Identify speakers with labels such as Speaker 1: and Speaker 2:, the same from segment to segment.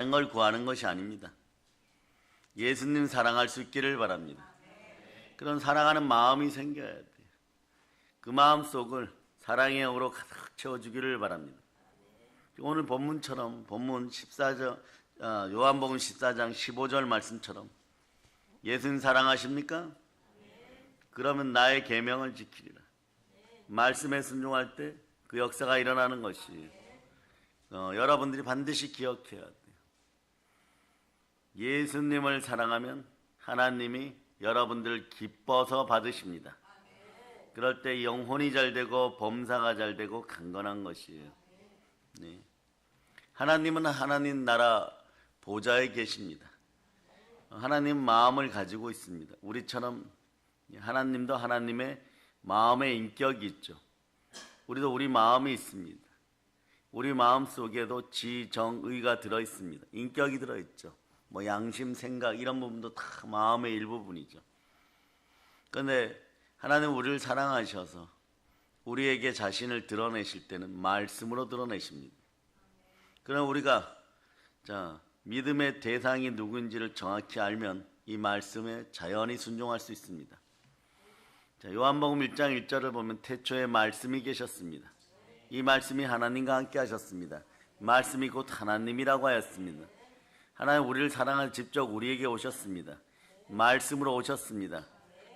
Speaker 1: 다른 걸 구하는 것이 아닙니다. 예수님 사랑할 수 있기를 바랍니다. 그런 사랑하는 마음이 생겨야 돼요. 그 마음 속을 사랑의 영으로 가득 채워주기를 바랍니다. 오늘 본문처럼 본문 14절 요한복음 14장 15절 말씀처럼 예수님 사랑하십니까? 그러면 나의 계명을 지키리라. 말씀에 순종할 때 그 역사가 일어나는 것이에요. 여러분들이 반드시 기억해야 돼요. 예수님을 사랑하면 하나님이 여러분들을 기뻐서 받으십니다. 그럴 때 영혼이 잘 되고 범사가 잘 되고 강건한 것이에요. 네. 하나님은 하나님 나라 보좌에 계십니다. 하나님 마음을 가지고 있습니다. 우리처럼 하나님도 하나님의 마음의 인격이 있죠. 우리도 우리 마음이 있습니다. 우리 마음 속에도 지, 정, 의가 들어있습니다. 인격이 들어있죠. 뭐 양심, 생각 이런 부분도 다 마음의 일부분이죠. 그런데 하나님 우리를 사랑하셔서 우리에게 자신을 드러내실 때는 말씀으로 드러내십니다. 그럼 우리가 믿음의 대상이 누구인지를 정확히 알면 이 말씀에 자연히 순종할 수 있습니다. 요한복음 1장 1절을 보면 태초에 말씀이 계셨습니다. 이 말씀이 하나님과 함께 하셨습니다. 말씀이 곧 하나님이라고 하였습니다. 하나님 우리를 사랑하여 직접 우리에게 오셨습니다. 말씀으로 오셨습니다.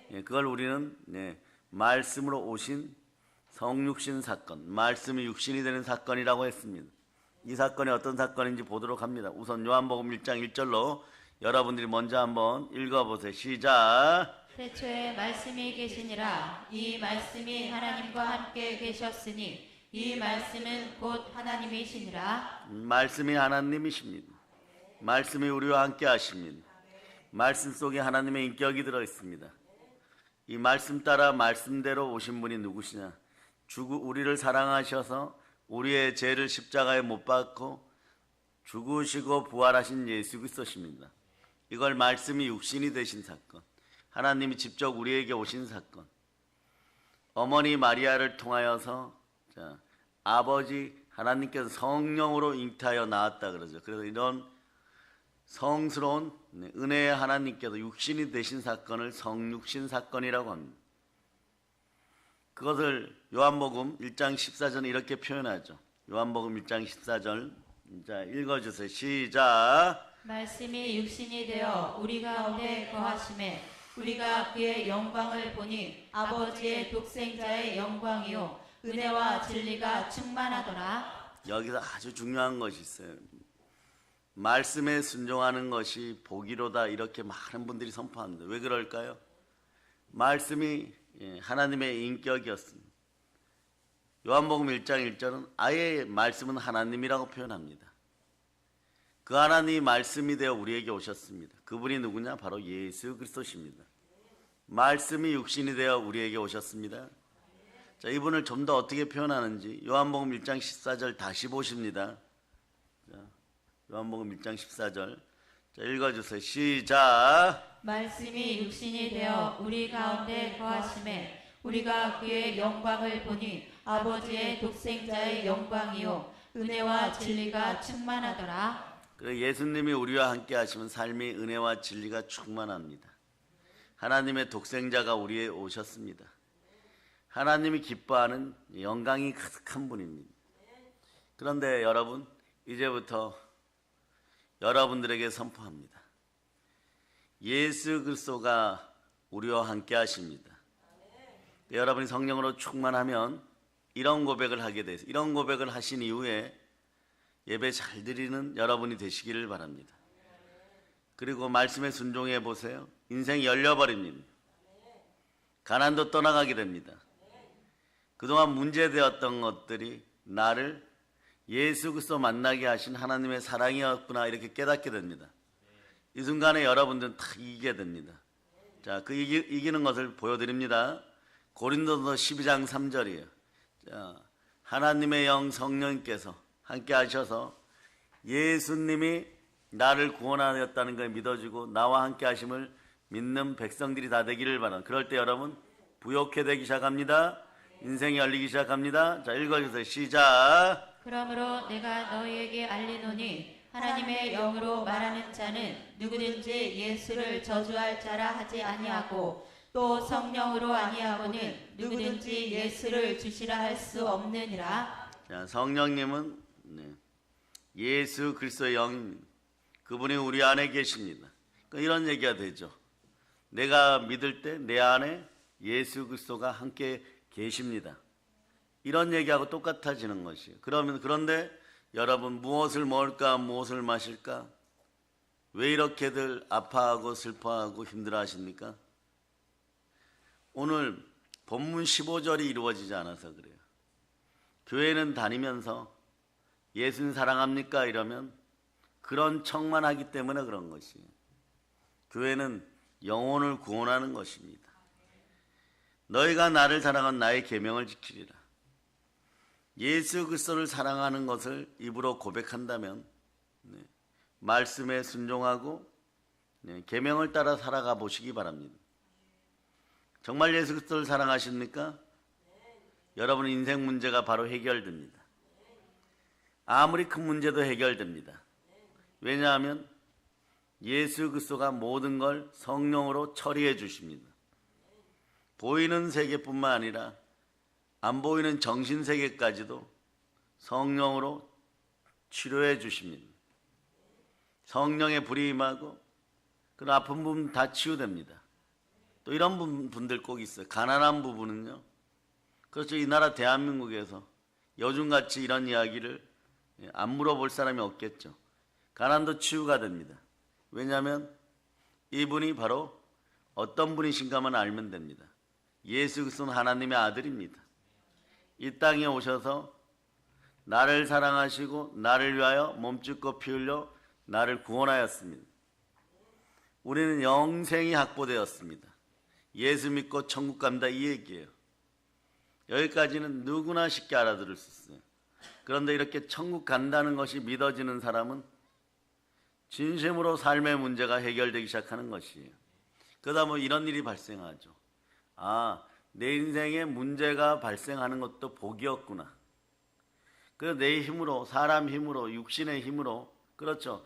Speaker 1: 그걸 우리는 말씀으로 오신 성육신 사건, 말씀이 육신이 되는 사건이라고 했습니다. 이 사건이 어떤 사건인지 보도록 합니다. 우선 요한복음 1장 1절로 여러분들이 먼저 한번 읽어보세요. 시작.
Speaker 2: 태초에 말씀이 계시니라. 이 말씀이 하나님과 함께 계셨으니 이 말씀은 곧 하나님이시니라.
Speaker 1: 말씀이 하나님이십니다. 말씀이 우리와 함께 하십니다. 말씀 속에 하나님의 인격이 들어있습니다. 이 말씀 따라 말씀대로 오신 분이 누구시냐? 우리를 사랑하셔서 우리의 죄를 십자가에 못 박고 죽으시고 부활하신 예수 그리스도십니다. 이걸 말씀이 육신이 되신 사건, 하나님이 직접 우리에게 오신 사건, 어머니 마리아를 통하여서 아버지 하나님께서 성령으로 잉태하여 낳았다 그러죠. 그래서 이런 성스러운 은혜의 하나님께서 육신이 되신 사건을 성육신 사건이라고 합니다. 그것을 요한복음 1장 14절은 이렇게 표현하죠. 요한복음 1장 14절 읽어주세요. 시작.
Speaker 2: 말씀이 육신이 되어 우리 가운데 거하심에 우리가 그의 영광을 보니 아버지의 독생자의 영광이요 은혜와 진리가 충만하더라.
Speaker 1: 여기서 아주 중요한 것이 있어요. 말씀에 순종하는 것이 복이로다 이렇게 많은 분들이 선포합니다. 왜 그럴까요? 말씀이 하나님의 인격이었습니다. 요한복음 1장 1절은 아예 말씀은 하나님이라고 표현합니다. 그 하나님이 말씀이 되어 우리에게 오셨습니다. 그분이 누구냐? 바로 예수 그리스도십니다. 말씀이 육신이 되어 우리에게 오셨습니다. 자, 이분을 좀 더 어떻게 표현하는지 요한복음 1장 14절 다시 보십니다. 자, 요한복음 1장 14절 읽어주세요. 시작.
Speaker 2: 말씀이 육신이 되어 우리 가운데 거하심에 우리가 그의 영광을 보니 아버지의 독생자의 영광이요 은혜와 진리가 충만하더라.
Speaker 1: 그래, 예수님이 우리와 함께 하시면 삶이 은혜와 진리가 충만합니다. 하나님의 독생자가 우리에 오셨습니다. 하나님이 기뻐하는 영광이 가득한 분입니다. 그런데 여러분, 이제부터 여러분들에게 선포합니다. 예수 그리스도가 우리와 함께 하십니다. 여러분이 성령으로 충만하면 이런 고백을 하게 돼서 이런 고백을 하신 이후에 예배 잘 드리는 여러분이 되시기를 바랍니다. 그리고 말씀에 순종해 보세요. 인생이 열려버립니다. 가난도 떠나가게 됩니다. 그동안 문제되었던 것들이 나를 예수 그리스도 만나게 하신 하나님의 사랑이었구나 이렇게 깨닫게 됩니다. 이 순간에 여러분들은 다 이기게 됩니다. 자, 그 이기는 것을 보여드립니다. 고린도서 12장 3절이에요. 자, 하나님의 영 성령님께서 함께 하셔서 예수님이 나를 구원하였다는 걸 믿어주고 나와 함께 하심을 믿는 백성들이 다 되기를 바랍니다. 그럴 때 여러분 부욕해 되기 시작합니다. 인생이 열리기 시작합니다. 자, 읽어주세요. 시작.
Speaker 2: 그러므로 내가 너희에게 알리노니 하나님의 영으로 말하는 자는 누구든지 예수를 저주할 자라 하지 아니하고 또 성령으로 아니하고는 누구든지 예수를 주시라 할 수 없느니라.
Speaker 1: 자, 성령님은 예수 그리스도의 영입니다. 그분이 우리 안에 계십니다. 그러니까 이런 얘기가 되죠. 내가 믿을 때 내 안에 예수 그리스도가 함께 계십니다. 이런 얘기하고 똑같아지는 것이에요. 그런데 여러분, 무엇을 먹을까 무엇을 마실까? 왜 이렇게들 아파하고 슬퍼하고 힘들어하십니까? 오늘 본문 15절이 이루어지지 않아서 그래요. 교회는 다니면서 예수님 사랑합니까? 이러면 그런 척만 하기 때문에 그런 것이에요. 교회는 영혼을 구원하는 것입니다. 너희가 나를 사랑한 나의 계명을 지키리라. 예수 그리스도를 사랑하는 것을 입으로 고백한다면 말씀에 순종하고 계명을 따라 살아가 보시기 바랍니다. 정말 예수 그리스도를 사랑하십니까? 여러분 인생 문제가 바로 해결됩니다. 아무리 큰 문제도 해결됩니다. 왜냐하면 예수 그리스도가 모든 걸 성령으로 처리해 주십니다. 보이는 세계뿐만 아니라 안 보이는 정신 세계까지도 성령으로 치료해 주십니다. 성령의 불이 임하고 그 아픈 부분 다 치유됩니다. 또 이런 분들 꼭 있어요. 가난한 부분은요. 그렇죠. 이 나라 대한민국에서 요즘같이 이런 이야기를 안 물어볼 사람이 없겠죠. 가난도 치유가 됩니다. 왜냐하면 이분이 바로 어떤 분이신가만 알면 됩니다. 예수 그리스도는 하나님의 아들입니다. 이 땅에 오셔서 나를 사랑하시고 나를 위하여 몸짓고 피 흘려 나를 구원하였습니다. 우리는 영생이 확보되었습니다. 예수 믿고 천국 간다 이 얘기예요. 여기까지는 누구나 쉽게 알아들을 수 있어요. 그런데 이렇게 천국 간다는 것이 믿어지는 사람은 진심으로 삶의 문제가 해결되기 시작하는 것이에요. 그러다 보면 이런 일이 발생하죠. 내 인생에 문제가 발생하는 것도 복이었구나. 그래서 내 힘으로, 사람 힘으로, 육신의 힘으로, 그렇죠.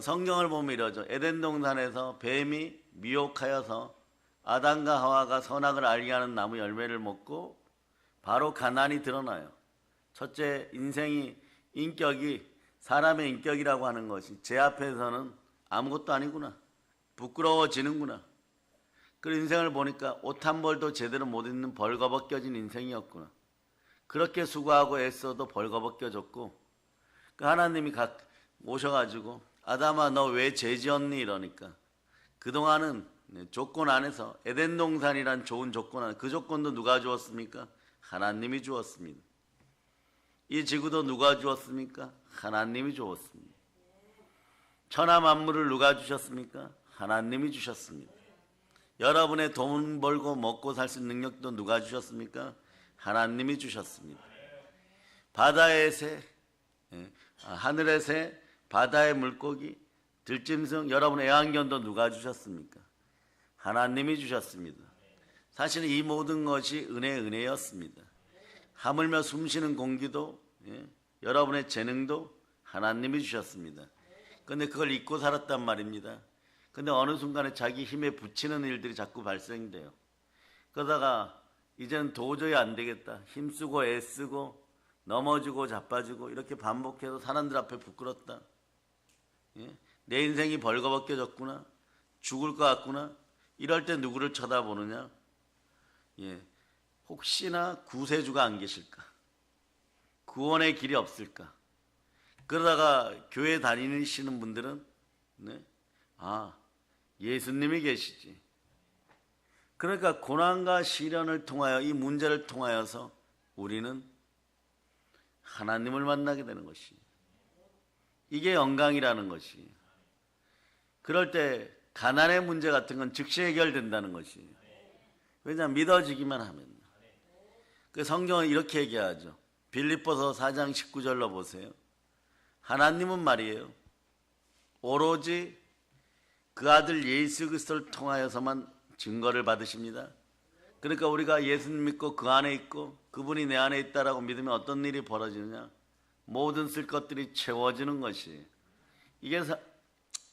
Speaker 1: 성경을 보면 이러죠. 에덴 동산에서 뱀이 미혹하여서 아담과 하와가 선악을 알게 하는 나무 열매를 먹고 바로 가난이 드러나요. 첫째, 인격이 사람의 인격이라고 하는 것이 제 앞에서는 아무것도 아니구나. 부끄러워지는구나. 그 인생을 보니까 옷 한 벌도 제대로 못 입는 벌거벗겨진 인생이었구나. 그렇게 수고하고 애써도 벌거벗겨졌고, 그 하나님이 오셔가지고 아담아 너 왜 죄 지었니? 이러니까 그동안은 조건 안에서 에덴 동산이란 좋은 조건 안에 그 조건도 누가 주었습니까? 하나님이 주었습니다. 이 지구도 누가 주었습니까? 하나님이 주었습니다. 천하 만물을 누가 주셨습니까? 하나님이 주셨습니다. 여러분의 돈 벌고 먹고 살 수 있는 능력도 누가 주셨습니까? 하나님이 주셨습니다. 바다의 새, 하늘의 새, 바다의 물고기, 들짐승, 여러분의 애완견도 누가 주셨습니까? 하나님이 주셨습니다. 사실은 이 모든 것이 은혜였습니다. 하물며 숨쉬는 공기도 여러분의 재능도 하나님이 주셨습니다. 그런데 그걸 잊고 살았단 말입니다. 근데 어느 순간에 자기 힘에 부치는 일들이 자꾸 발생돼요. 그러다가 이제는 도저히 안 되겠다. 힘쓰고 애쓰고 넘어지고 자빠지고 이렇게 반복해서 사람들 앞에 부끄럽다. 내 인생이 벌거벗겨졌구나. 죽을 것 같구나. 이럴 때 누구를 쳐다보느냐? 혹시나 구세주가 안 계실까? 구원의 길이 없을까? 그러다가 교회 다니시는 분들은 예수님이 계시지. 그러니까 고난과 시련을 통하여 이 문제를 통하여서 우리는 하나님을 만나게 되는 것이 이게 영광이라는 것이. 그럴 때 가난의 문제 같은 건 즉시 해결된다는 것이. 왜냐하면 믿어지기만 하면. 그 성경은 이렇게 얘기하죠. 빌립보서 4장 19절로 보세요. 하나님은 말이에요. 오로지 그 아들 예수 그리스도를 통하여서만 증거를 받으십니다. 그러니까 우리가 예수님 믿고 그 안에 있고 그분이 내 안에 있다라고 믿으면 어떤 일이 벌어지느냐? 모든 쓸 것들이 채워지는 것이. 이게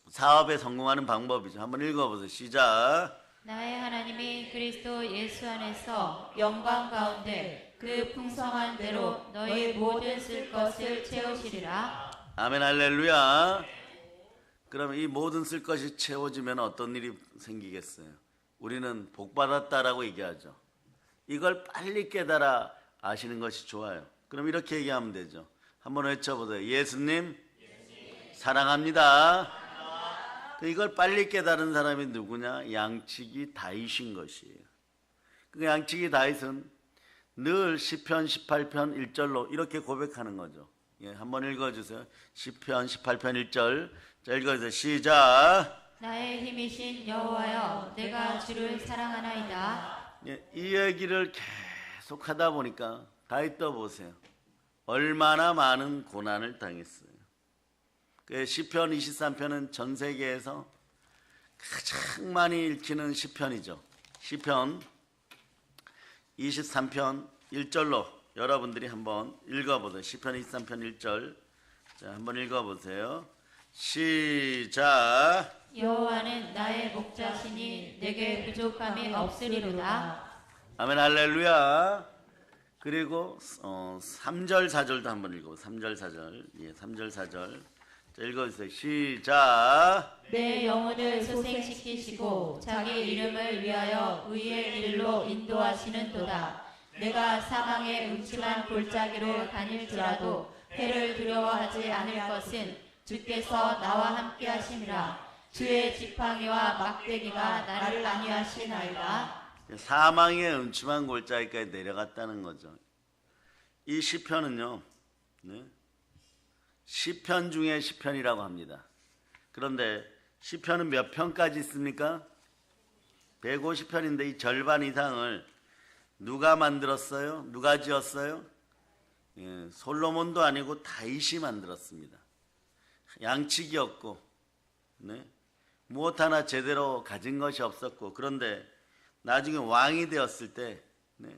Speaker 1: 사업에 성공하는 방법이죠. 한번 읽어보세요. 시작.
Speaker 2: 나의 하나님이 그리스도 예수 안에서 영광 가운데 그 풍성한 대로 너희 모든 쓸 것을 채우시리라.
Speaker 1: 아멘 할렐루야. 그러면 이 모든 쓸 것이 채워지면 어떤 일이 생기겠어요? 우리는 복받았다라고 얘기하죠. 이걸 빨리 깨달아 아시는 것이 좋아요. 그럼 이렇게 얘기하면 되죠. 한번 외쳐보세요. 예수님 사랑합니다. 이걸 빨리 깨달은 사람이 누구냐? 양치기 다윗인 것이에요. 그 양치기 다윗은 늘 시편 18편 1절로 이렇게 고백하는 거죠. 예, 한번 읽어주세요. 시편 18편 1절. 자, 읽어주세요. 시작.
Speaker 2: 나의 힘이신 여호와여, 내가 주를 사랑하나이다.
Speaker 1: 예, 이 얘기를 계속 하다 보니까 다윗도 보세요. 얼마나 많은 고난을 당했어요. 그 시편 23편은 전 세계에서 가장 많이 읽히는 시편이죠. 시편 23편 1절로 여러분들이 한번 읽어보세요. 시편 23편 1절. 자, 한번 읽어보세요. 시작.
Speaker 2: 여호와는 나의 목자시니 내게 부족함이 없으리로다.
Speaker 1: 아멘 할렐루야. 그리고 3절 4절도 한번 읽어보세요. 3절 4절. 예, 3절 4절. 자, 읽어주세요. 시작.
Speaker 2: 내 영혼을 소생시키시고 자기 이름을 위하여 의의 길로 인도하시는도다. 내가 사망의 음침한 골짜기로 다닐지라도 해를 두려워하지 않을 것은 주께서 나와 함께 하심이라. 주의 지팡이와 막대기가 나를 안위하시나이다.
Speaker 1: 사망의 음침한 골짜기까지 내려갔다는 거죠. 이 시편은요, 네? 시편 중에 시편이라고 합니다. 그런데 시편은 몇 편까지 있습니까? 150편인데 이 절반 이상을 누가 만들었어요? 누가 지었어요? 예, 솔로몬도 아니고 다윗이 만들었습니다. 양치기였고, 네? 무엇 하나 제대로 가진 것이 없었고, 그런데 나중에 왕이 되었을 때, 네?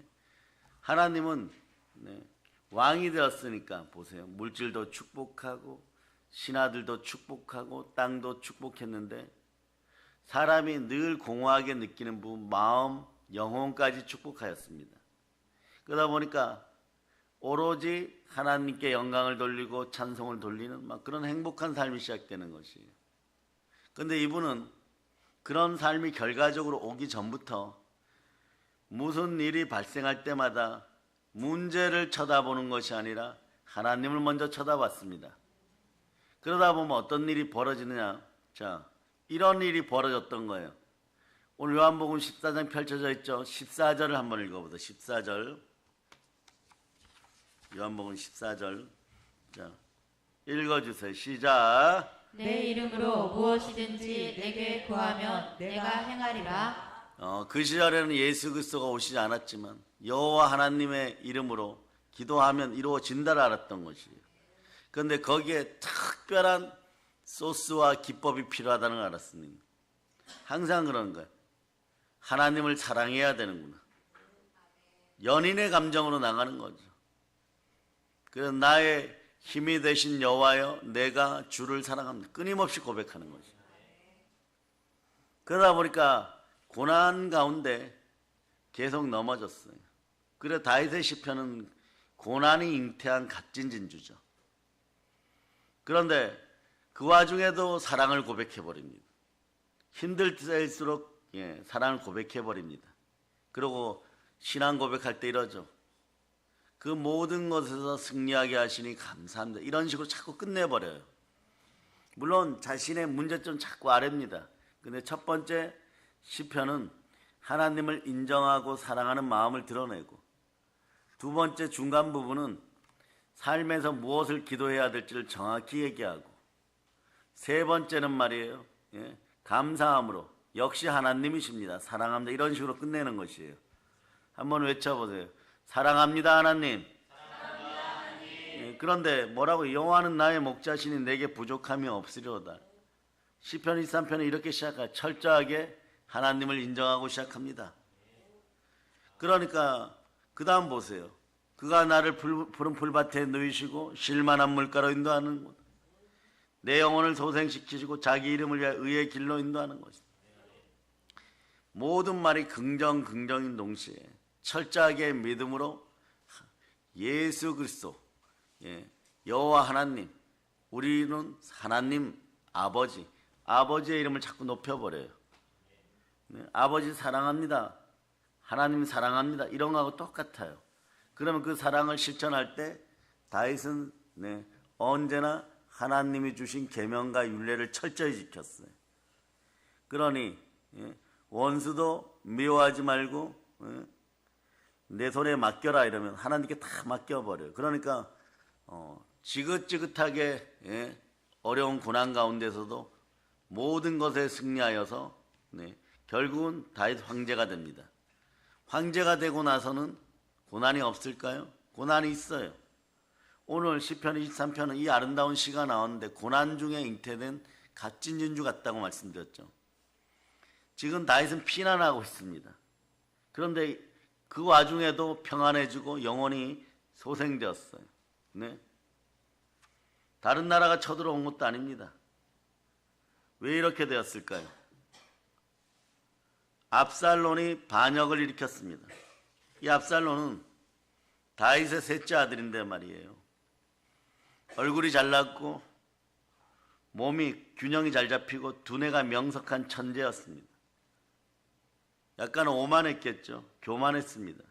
Speaker 1: 하나님은, 네? 왕이 되었으니까 보세요. 물질도 축복하고 신하들도 축복하고 땅도 축복했는데 사람이 늘 공허하게 느끼는 부분, 마음, 영혼까지 축복하였습니다. 그러다 보니까 오로지 하나님께 영광을 돌리고 찬송을 돌리는 막 그런 행복한 삶이 시작되는 것이에요. 그런데 이분은 그런 삶이 결과적으로 오기 전부터 무슨 일이 발생할 때마다 문제를 쳐다보는 것이 아니라 하나님을 먼저 쳐다봤습니다. 그러다 보면 어떤 일이 벌어지느냐? 자, 이런 일이 벌어졌던 거예요. 오늘 요한복음 14장 펼쳐져 있죠. 14절을 한번 읽어보세요. 14절. 요한복음 14절. 자, 읽어주세요. 시작.
Speaker 2: 내 이름으로 무엇이든지 내게 구하면 내가 행하리라.
Speaker 1: 그 시절에는 예수 그리스도가 오시지 않았지만 여호와 하나님의 이름으로 기도하면 이루어진다를 알았던 것이에요. 그런데 거기에 특별한 소스와 기법이 필요하다는 걸 알았습니다. 항상 그런 거예요. 하나님을 사랑해야 되는구나. 연인의 감정으로 나가는 거죠. 그래서 나의 힘이 되신 여호와여, 내가 주를 사랑합니다. 끊임없이 고백하는 거죠. 그러다 보니까 고난 가운데 계속 넘어졌어요. 그래서 다윗의 시편은 고난이 잉태한 값진 진주죠. 그런데 그 와중에도 사랑을 고백해버립니다. 힘들 때일수록 사랑을 고백해버립니다. 그리고 신앙 고백할 때 이러죠. 그 모든 것에서 승리하게 하시니 감사합니다. 이런 식으로 자꾸 끝내버려요. 물론 자신의 문제점 자꾸 아랩니다. 근데 첫 번째 시편은 하나님을 인정하고 사랑하는 마음을 드러내고, 두 번째 중간 부분은 삶에서 무엇을 기도해야 될지를 정확히 얘기하고, 세 번째는 말이에요, 감사함으로 역시 하나님이십니다, 사랑합니다, 이런 식으로 끝내는 것이에요. 한번 외쳐보세요. 사랑합니다 하나님.
Speaker 2: 사랑합니다, 하나님.
Speaker 1: 그런데 뭐라고? 여호와는 나의 목자시니 내게 부족함이 없으리로다. 시편 23편은 이렇게 시작해요. 철저하게 하나님을 인정하고 시작합니다. 그러니까 그 다음 보세요. 그가 나를 푸른 풀밭에 누이시고 쉴만한 물가로 인도하는 곳, 내 영혼을 소생시키시고 자기 이름을 위하여 의의 길로 인도하는 것이다. 모든 말이 긍정인 동시에 철저하게 믿음으로 예수 그리스도, 여호와 하나님, 우리는 하나님 아버지의 이름을 자꾸 높여버려요. 아버지 사랑합니다, 하나님 사랑합니다, 이런 거하고 똑같아요. 그러면 그 사랑을 실천할 때 다윗은 언제나 하나님이 주신 계명과 율례를 철저히 지켰어요. 그러니 원수도 미워하지 말고 내 손에 맡겨라 이러면 하나님께 다 맡겨버려요. 그러니까 지긋지긋하게 어려운 고난 가운데서도 모든 것에 승리하여서 결국은 다윗 황제가 됩니다. 황제가 되고 나서는 고난이 없을까요? 고난이 있어요. 오늘 시편 23편은 이 아름다운 시가 나왔는데 고난 중에 잉태된 값진 진주 같다고 말씀드렸죠. 지금 다윗은 피난하고 있습니다. 그런데 그 와중에도 평안해지고 영혼이 소생되었어요. 다른 나라가 쳐들어온 것도 아닙니다. 왜 이렇게 되었을까요? 압살론이 반역을 일으켰습니다. 이 압살론은 다윗의 셋째 아들인데 말이에요. 얼굴이 잘났고 몸이 균형이 잘 잡히고 두뇌가 명석한 천재였습니다. 약간 오만했겠죠. 교만했습니다.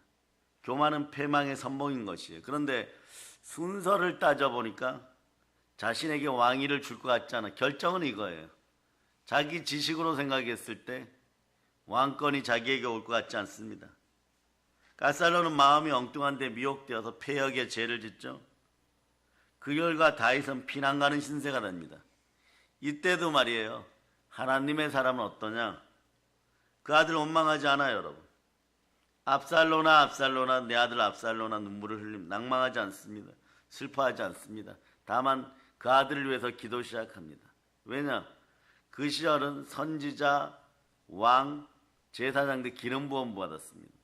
Speaker 1: 교만은 패망의 선봉인 것이에요. 그런데 순서를 따져보니까 자신에게 왕위를 줄 것 같지 않아. 결정은 이거예요. 자기 지식으로 생각했을 때 왕권이 자기에게 올 것 같지 않습니다. 압살론은 마음이 엉뚱한데 미혹되어서 패역의 죄를 짓죠. 그 결과 다윗은 피난가는 신세가 됩니다. 이때도 말이에요. 하나님의 사람은 어떠냐? 그 아들 원망하지 않아요, 여러분. 압살론아 내 아들 압살론아 눈물을 흘림 낭망하지 않습니다. 슬퍼하지 않습니다. 다만 그 아들을 위해서 기도 시작합니다. 왜냐? 그 시절은 선지자, 왕, 제사장들 기름 부음 받았습니다.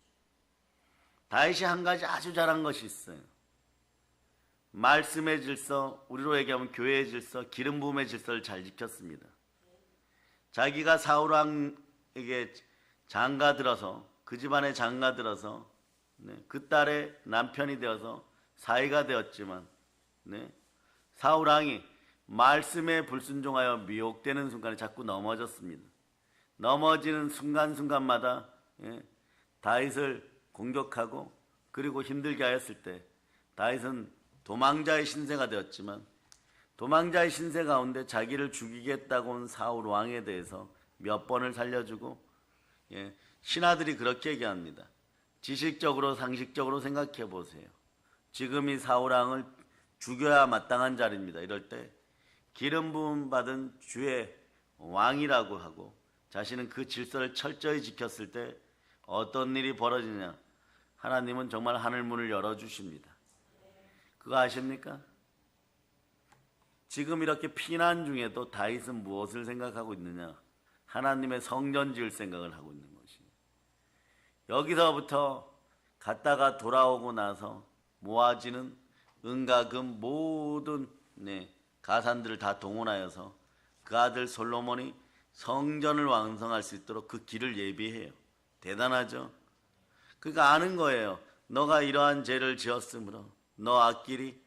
Speaker 1: 다윗이 한 가지 아주 잘한 것이 있어요. 말씀의 질서, 우리로 얘기하면 교회의 질서, 기름 부음의 질서를 잘 지켰습니다. 자기가 사울 왕에게 장가들어서 그 집안에 장가들어서 그 딸의 남편이 되어서 사위가 되었지만 사울 왕이 말씀에 불순종하여 미혹되는 순간에 자꾸 넘어졌습니다. 넘어지는 순간순간마다 다윗을 공격하고 그리고 힘들게 하였을 때 다윗은 도망자의 신세가 되었지만 도망자의 신세 가운데 자기를 죽이겠다고 온 사울 왕에 대해서 몇 번을 살려주고 신하들이 그렇게 얘기합니다. 지식적으로 상식적으로 생각해 보세요. 지금 이 사울 왕을 죽여야 마땅한 자리입니다. 이럴 때 기름 부음 받은 주의 왕이라고 하고 자신은 그 질서를 철저히 지켰을 때 어떤 일이 벌어지냐? 하나님은 정말 하늘 문을 열어주십니다. 그거 아십니까? 지금 이렇게 피난 중에도 다윗은 무엇을 생각하고 있느냐? 하나님의 성전 지을 생각을 하고 있는 것이에요. 여기서부터 갔다가 돌아오고 나서 모아지는 은과 금 모든 가산들을 다 동원하여서 그 아들 솔로몬이 성전을 완성할 수 있도록 그 길을 예비해요. 대단하죠? 그러니까 아는 거예요. 너가 이러한 죄를 지었으므로 너 앞길이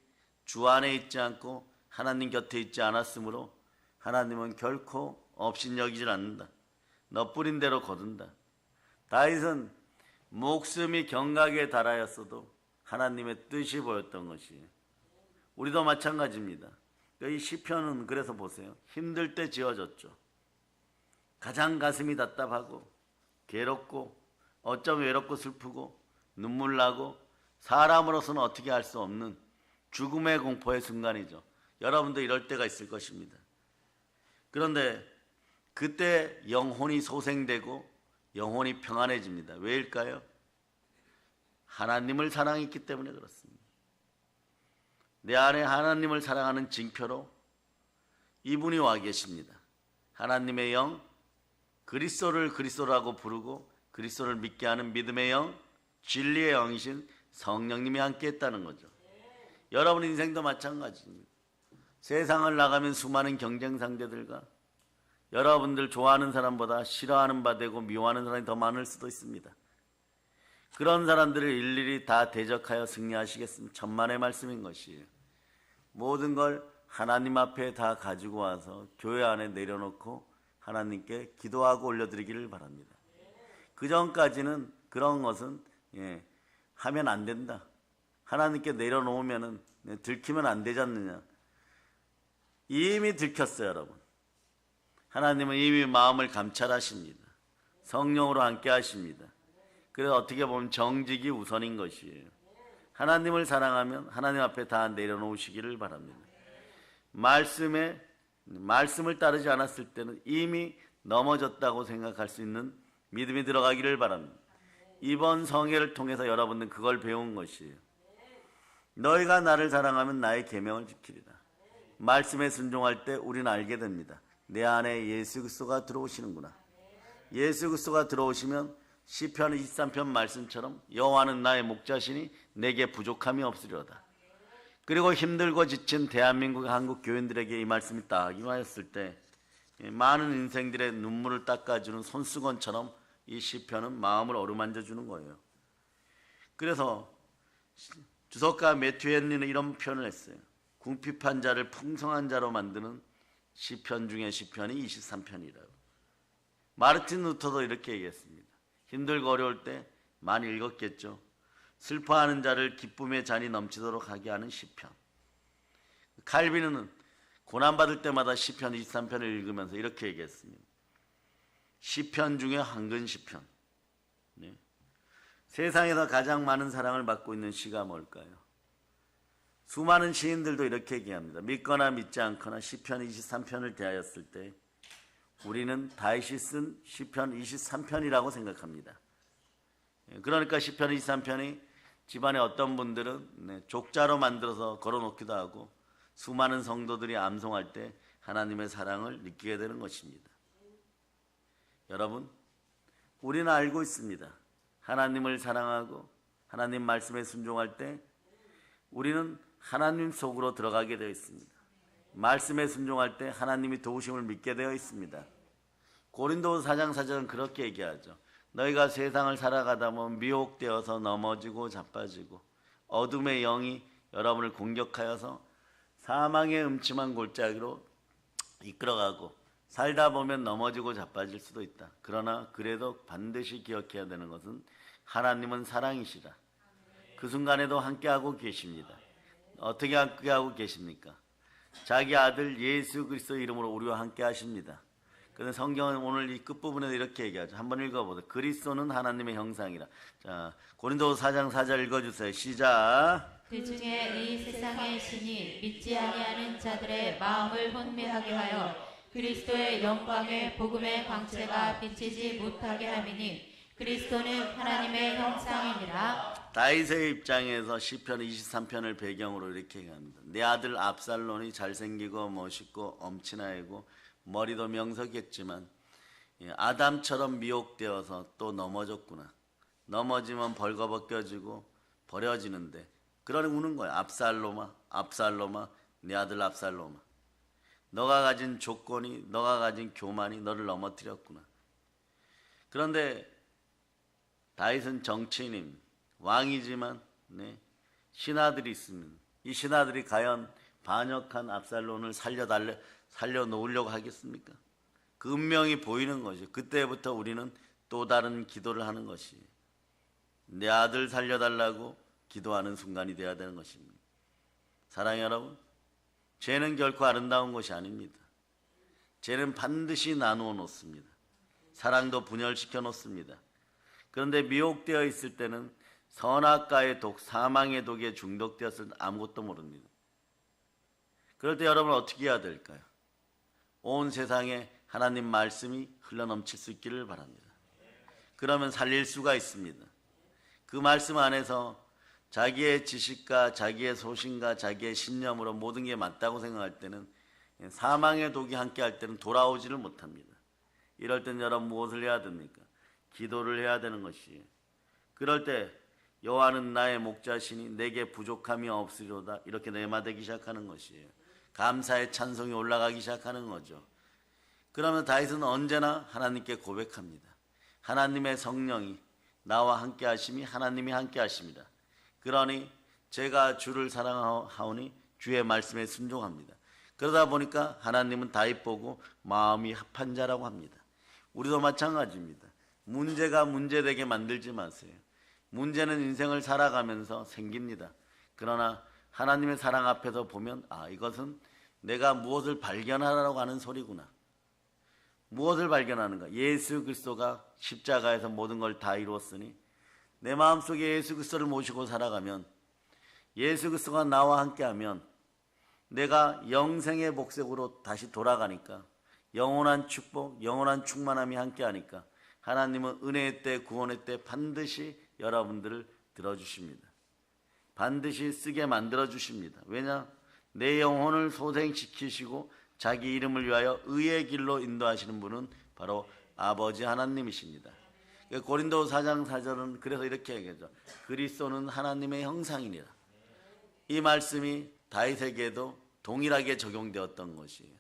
Speaker 1: 주 안에 있지 않고 하나님 곁에 있지 않았으므로 하나님은 결코 업신여기질 않는다. 너 뿌린 대로 거둔다. 다윗은 목숨이 경각에 달하였어도 하나님의 뜻이 보였던 것이에요. 우리도 마찬가지입니다. 이 시편은 그래서 보세요. 힘들 때 지어졌죠. 가장 가슴이 답답하고 괴롭고 어쩜 외롭고 슬프고 눈물 나고 사람으로서는 어떻게 할 수 없는 죽음의 공포의 순간이죠. 여러분도 이럴 때가 있을 것입니다. 그런데 그때 영혼이 소생되고 영혼이 평안해집니다. 왜일까요? 하나님을 사랑했기 때문에 그렇습니다. 내 안에 하나님을 사랑하는 징표로 이분이 와 계십니다. 하나님의 영, 그리스도를 그리스도라고 부르고 그리스도를 믿게 하는 믿음의 영, 진리의 영이신 성령님이 함께 했다는 거죠. 여러분 인생도 마찬가지입니다. 세상을 나가면 수많은 경쟁 상대들과 여러분들 좋아하는 사람보다 싫어하는 바 되고 미워하는 사람이 더 많을 수도 있습니다. 그런 사람들을 일일이 다 대적하여 승리하시겠습니다. 천만의 말씀인 것이에요. 모든 걸 하나님 앞에 다 가지고 와서 교회 안에 내려놓고 하나님께 기도하고 올려드리기를 바랍니다. 그 전까지는 그런 것은 하면 안 된다. 하나님께 내려놓으면 들키면 안 되지 않느냐. 이미 들켰어요, 여러분. 하나님은 이미 마음을 감찰하십니다. 성령으로 함께 하십니다. 그래서 어떻게 보면 정직이 우선인 것이에요. 하나님을 사랑하면 하나님 앞에 다 내려놓으시기를 바랍니다. 말씀을 따르지 않았을 때는 이미 넘어졌다고 생각할 수 있는 믿음이 들어가기를 바랍니다. 이번 성회를 통해서 여러분들은 그걸 배운 것이에요. 너희가 나를 사랑하면 나의 계명을 지키리라. 말씀에 순종할 때 우리는 알게 됩니다. 내 안에 예수 그리스도가 들어오시는구나. 예수 그리스도가 들어오시면 시편 23편 말씀처럼 여호와는 나의 목자시니 내게 부족함이 없으리로다. 그리고 힘들고 지친 대한민국 한국 교인들에게 이 말씀이 딱 임하였을 때 많은 인생들의 눈물을 닦아주는 손수건처럼 이 시편은 마음을 어루만져 주는 거예요. 그래서 주석가 매튜 헨리는 이런 표현을 했어요. 궁핍한 자를 풍성한 자로 만드는 시편 중에 시편이 23편이라고. 마르틴 루터도 이렇게 얘기했습니다. 힘들고 어려울 때 많이 읽었겠죠. 슬퍼하는 자를 기쁨의 잔이 넘치도록 하게 하는 시편. 칼빈은 고난받을 때마다 시편 23편을 읽으면서 이렇게 얘기했습니다. 시편 중에 황금 시편. 네. 세상에서 가장 많은 사랑을 받고 있는 시가 뭘까요? 수많은 시인들도 이렇게 얘기합니다. 믿거나 믿지 않거나 시편 23편을 대하였을 때 우리는 다윗이 쓴 시편 23편이라고 생각합니다. 그러니까 시편 23편이 집안에 어떤 분들은 족자로 만들어서 걸어놓기도 하고 수많은 성도들이 암송할 때 하나님의 사랑을 느끼게 되는 것입니다. 여러분, 우리는 알고 있습니다. 하나님을 사랑하고 하나님 말씀에 순종할 때 우리는 하나님 속으로 들어가게 되어 있습니다. 말씀에 순종할 때 하나님이 도우심을 믿게 되어 있습니다. 고린도후서 4장 4절은 그렇게 얘기하죠. 너희가 세상을 살아가다 보면 미혹되어서 넘어지고 자빠지고 어둠의 영이 여러분을 공격하여서 사망의 음침한 골짜기로 이끌어가고 살다 보면 넘어지고 자빠질 수도 있다. 그러나 그래도 반드시 기억해야 되는 것은 하나님은 사랑이시라. 그 순간에도 함께하고 계십니다. 어떻게 함께하고 계십니까? 자기 아들 예수 그리스도 이름으로 우리와 함께 하십니다. 그런데 성경은 오늘 이 끝부분에 이렇게 얘기하죠. 한번 읽어보세요. 그리스도는 하나님의 형상이라. 자, 고린도서 4장 4절 읽어주세요. 시작.
Speaker 2: 그 중에 이 세상의 신이 믿지 아니하는 자들의 마음을 혼미하게 하여 그리스도의 영광의 복음의 광채가 비치지 못하게 함이니 그리스도는 하나님의 형상이니라.
Speaker 1: 다윗의 입장에서 시편 23편을 배경으로 이렇게 얘기합니다. 내 아들 압살롬이 잘생기고 멋있고 엄친아이고 머리도 명석했지만 아담처럼 미혹되어서 또 넘어졌구나. 넘어지면 벌거벗겨지고 버려지는데 그러니 우는 거야. 압살롬아, 압살롬아, 내 아들 압살롬아. 너가 가진 조건이, 너가 가진 교만이 너를 넘어뜨렸구나. 그런데 다윗은 정치인입니다. 왕이지만 신하들이 있습니다. 이 신하들이 과연 반역한 압살롬을 살려놓으려고 하겠습니까? 그 운명이 보이는 것이죠. 그때부터 우리는 또 다른 기도를 하는 것이에요. 내 아들 살려달라고 기도하는 순간이 되어야 되는 것입니다. 사랑해 여러분, 죄는 결코 아름다운 것이 아닙니다. 죄는 반드시 나누어 놓습니다. 사랑도 분열시켜 놓습니다. 그런데 미혹되어 있을 때는 선악과의 독, 사망의 독에 중독되었을 때 아무것도 모릅니다. 그럴 때 여러분 어떻게 해야 될까요? 온 세상에 하나님 말씀이 흘러넘칠 수 있기를 바랍니다. 그러면 살릴 수가 있습니다. 그 말씀 안에서 자기의 지식과 자기의 소신과 자기의 신념으로 모든 게 맞다고 생각할 때는 사망의 독이 함께할 때는 돌아오지를 못합니다. 이럴 땐 여러분 무엇을 해야 됩니까? 기도를 해야 되는 것이에요. 그럴 때 여호와는 나의 목자시니 내게 부족함이 없으리로다 이렇게 내마대기 시작하는 것이에요. 감사의 찬송이 올라가기 시작하는 거죠. 그러면 다윗은 언제나 하나님께 고백합니다. 하나님의 성령이 나와 함께 하심이 하나님이 함께 하십니다. 그러니 제가 주를 사랑하오니 주의 말씀에 순종합니다. 그러다 보니까 하나님은 다윗 보고 마음이 합한 자라고 합니다. 우리도 마찬가지입니다. 문제가 문제되게 만들지 마세요. 문제는 인생을 살아가면서 생깁니다. 그러나 하나님의 사랑 앞에서 보면 이것은 내가 무엇을 발견하라고 하는 소리구나. 무엇을 발견하는가? 예수 그리스도가 십자가에서 모든 걸 다 이루었으니 내 마음속에 예수 그리스도를 모시고 살아가면, 예수 그리스도가 나와 함께하면 내가 영생의 복색으로 다시 돌아가니까, 영원한 축복, 영원한 충만함이 함께하니까 하나님은 은혜의 때, 구원의 때 반드시 여러분들을 들어주십니다. 반드시 쓰게 만들어주십니다. 왜냐? 내 영혼을 소생시키시고 자기 이름을 위하여 의의 길로 인도하시는 분은 바로 아버지 하나님이십니다. 고린도 4장 4절은 그래서 이렇게 얘기하죠. 그리스도는 하나님의 형상이니라. 이 말씀이 다윗에게도 동일하게 적용되었던 것이에요.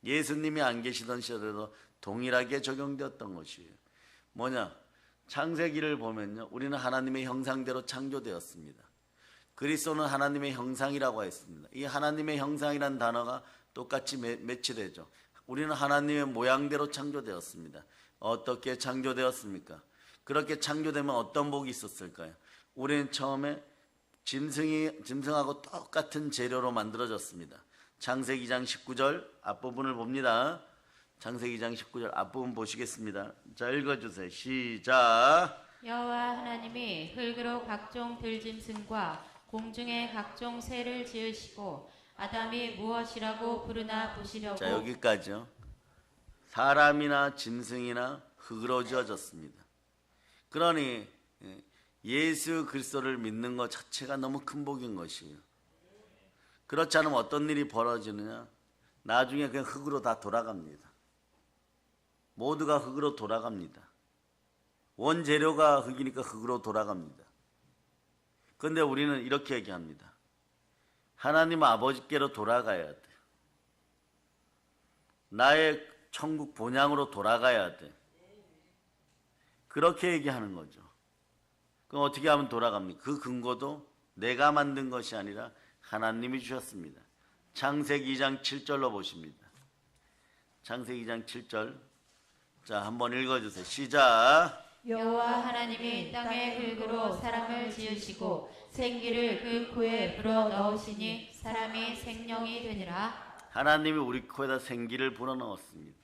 Speaker 1: 예수님이 안 계시던 시절에도 동일하게 적용되었던 것이에요. 뭐냐? 창세기를 보면요, 우리는 하나님의 형상대로 창조되었습니다. 그리스도는 하나님의 형상이라고 했습니다. 이 하나님의 형상이라는 단어가 똑같이 매치되죠. 우리는 하나님의 모양대로 창조되었습니다. 어떻게 창조되었습니까? 그렇게 창조되면 어떤 복이 있었을까요? 우리는 처음에 짐승하고 똑같은 재료로 만들어졌습니다. 창세기 2장 19절 앞부분을 봅니다. 창세기 2장 19절 앞부분 보시겠습니다. 자, 읽어주세요. 시작.
Speaker 2: 여호와 하나님이 흙으로 각종 들짐승과 공중의 각종 새를 지으시고 아담이 무엇이라고 부르나 보시려고.
Speaker 1: 자, 여기까지요. 사람이나 짐승이나 흙으로 지어졌습니다. 그러니 예수 그리스도를 믿는 것 자체가 너무 큰 복인 것이에요. 그렇지 않으면 어떤 일이 벌어지느냐? 나중에 그냥 흙으로 다 돌아갑니다. 모두가 흙으로 돌아갑니다. 원재료가 흙이니까 흙으로 돌아갑니다. 그런데 우리는 이렇게 얘기합니다. 하나님 아버지께로 돌아가야 돼. 나의 천국 본향으로 돌아가야 돼. 그렇게 얘기하는 거죠. 그럼 어떻게 하면 돌아갑니까? 그 근거도 내가 만든 것이 아니라 하나님이 주셨습니다. 창세기 2장 7절로 보십니다. 창세기 2장 7절. 자, 한번 읽어주세요. 시작.
Speaker 2: 여호와 하나님이 땅의 흙으로 사람을 지으시고 생기를 그 코에 불어 넣으시니 사람이 생명이 되니라.
Speaker 1: 하나님이 우리 코에다 생기를 불어넣었습니다.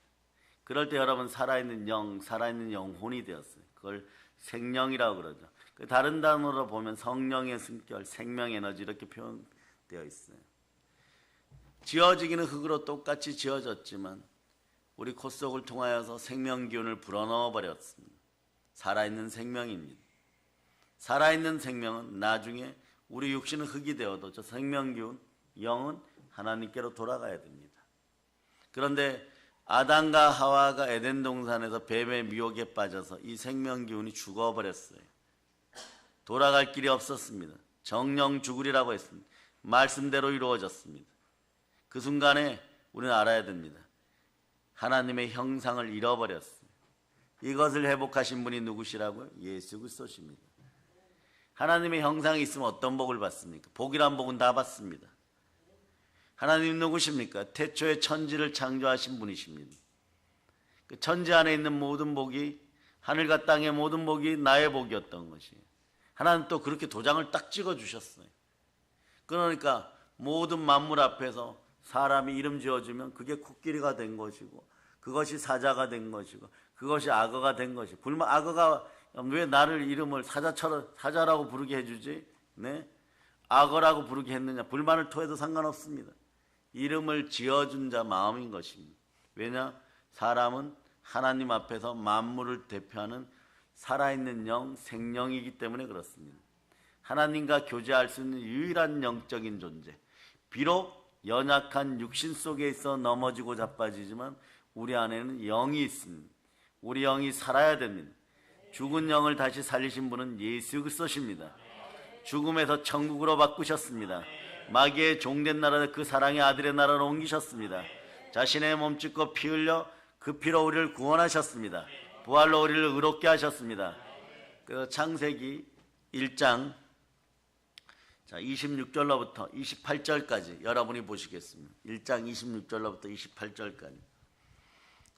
Speaker 1: 그럴 때 여러분 살아있는 영, 살아있는 영혼이 되었어요. 그걸 생명이라고 그러죠. 다른 단어로 보면 성령의 숨결, 생명에너지 이렇게 표현되어 있어요. 지어지기는 흙으로 똑같이 지어졌지만 우리 코 속을 통하여서 생명 기운을 불어넣어 버렸습니다. 살아있는 생명입니다. 살아있는 생명은 나중에 우리 육신은 흙이 되어도 저 생명 기운, 영은 하나님께로 돌아가야 됩니다. 그런데 아담과 하와가 에덴 동산에서 뱀의 미혹에 빠져서 이 생명 기운이 죽어버렸어요. 돌아갈 길이 없었습니다. 정령 죽으리라고 했습니다. 말씀대로 이루어졌습니다. 그 순간에 우리는 알아야 됩니다. 하나님의 형상을 잃어버렸어요. 이것을 회복하신 분이 누구시라고요? 예수 그리스도십니다. 하나님의 형상이 있으면 어떤 복을 받습니까? 복이란 복은 다 받습니다. 하나님 누구십니까? 태초에 천지를 창조하신 분이십니다. 그 천지 안에 있는 모든 복이, 하늘과 땅의 모든 복이 나의 복이었던 것이에요. 하나님 또 그렇게 도장을 딱 찍어주셨어요. 그러니까 모든 만물 앞에서 사람이 이름 지어주면 그게 코끼리가 된 것이고, 그것이 사자가 된 것이고, 그것이 악어가 된 것이고, 악어가 왜 나를 이름을 사자라고 부르게 해주지? 네? 악어라고 부르게 했느냐? 불만을 토해도 상관없습니다. 이름을 지어준 자 마음인 것입니다. 왜냐? 사람은 하나님 앞에서 만물을 대표하는 살아있는 영, 생명이기 때문에 그렇습니다. 하나님과 교제할 수 있는 유일한 영적인 존재. 비록 연약한 육신 속에 있어 넘어지고 자빠지지만 우리 안에는 영이 있습니다. 우리 영이 살아야 됩니다. 죽은 영을 다시 살리신 분은 예수 그리스도십니다. 죽음에서 천국으로 바꾸셨습니다. 마귀의 종된 나라 그 사랑의 아들의 나라로 옮기셨습니다. 자신의 몸 찢고 피 흘려 그 피로 우리를 구원하셨습니다. 부활로 우리를 의롭게 하셨습니다. 그 창세기 1장 26절로부터 28절까지 여러분이 보시겠습니다. 1장 26절로부터 28절까지.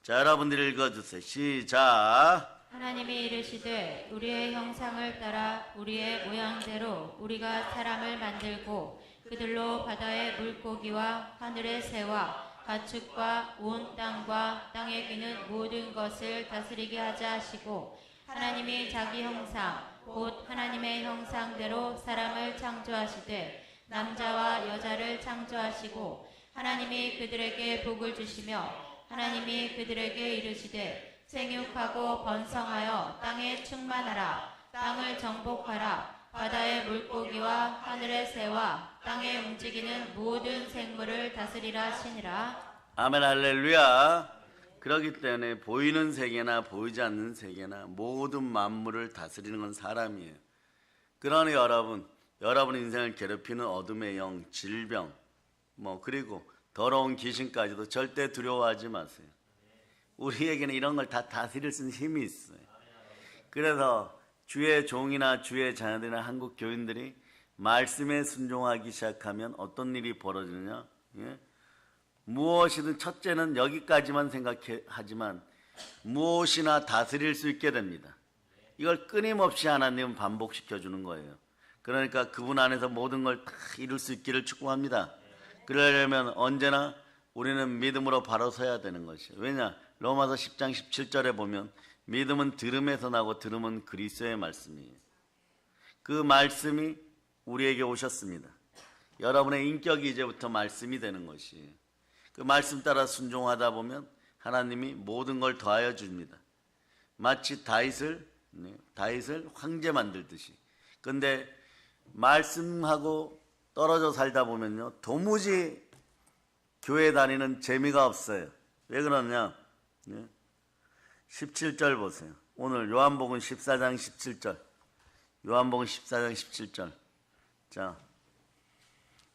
Speaker 1: 자, 여러분들이 읽어주세요. 시작.
Speaker 2: 하나님이 이르시되 우리의 형상을 따라 우리의 모양대로 우리가 사람을 만들고 그들로 바다의 물고기와 하늘의 새와 가축과 온 땅과 땅에 기는 모든 것을 다스리게 하자 하시고 하나님이 자기 형상 곧 하나님의 형상대로 사람을 창조하시되 남자와 여자를 창조하시고 하나님이 그들에게 복을 주시며 하나님이 그들에게 이르시되 생육하고 번성하여 땅에 충만하라 땅을 정복하라 바다의 물고기와 하늘의 새와 땅에 움직이는 모든 생물을 다스리라 하시니라.
Speaker 1: 아멘. 할렐루야. 그렇기 때문에 보이는 세계나 보이지 않는 세계나 모든 만물을 다스리는 건 사람이에요. 그러니 여러분 인생을 괴롭히는 어둠의 영, 질병, 그리고 더러운 귀신까지도 절대 두려워하지 마세요. 우리에게는 이런 걸 다 다스릴 수 있는 힘이 있어요. 그래서 주의 종이나 주의 자녀들이나 한국 교인들이 말씀에 순종하기 시작하면 어떤 일이 벌어지느냐? 예? 무엇이든 첫째는 여기까지만 생각하지만 무엇이나 다스릴 수 있게 됩니다. 이걸 끊임없이 하나님은 반복시켜 주는 거예요. 그러니까 그분 안에서 모든 걸 다 이룰 수 있기를 축복합니다. 그러려면 언제나 우리는 믿음으로 바로 서야 되는 것이에요. 왜냐? 로마서 10장 17절에 보면 믿음은 들음에서 나고 들음은 그리스도의 말씀이에요. 그 말씀이 우리에게 오셨습니다. 여러분의 인격이 이제부터 말씀이 되는 것이에요. 그 말씀 따라 순종하다 보면 하나님이 모든 걸 더하여 줍니다. 마치 다윗을 황제 만들듯이. 근데 말씀하고 떨어져 살다 보면요 도무지 교회 다니는 재미가 없어요. 왜 그러냐? 17절 보세요. 오늘 요한복음 14장 17절. 요한복음 14장 17절. 자,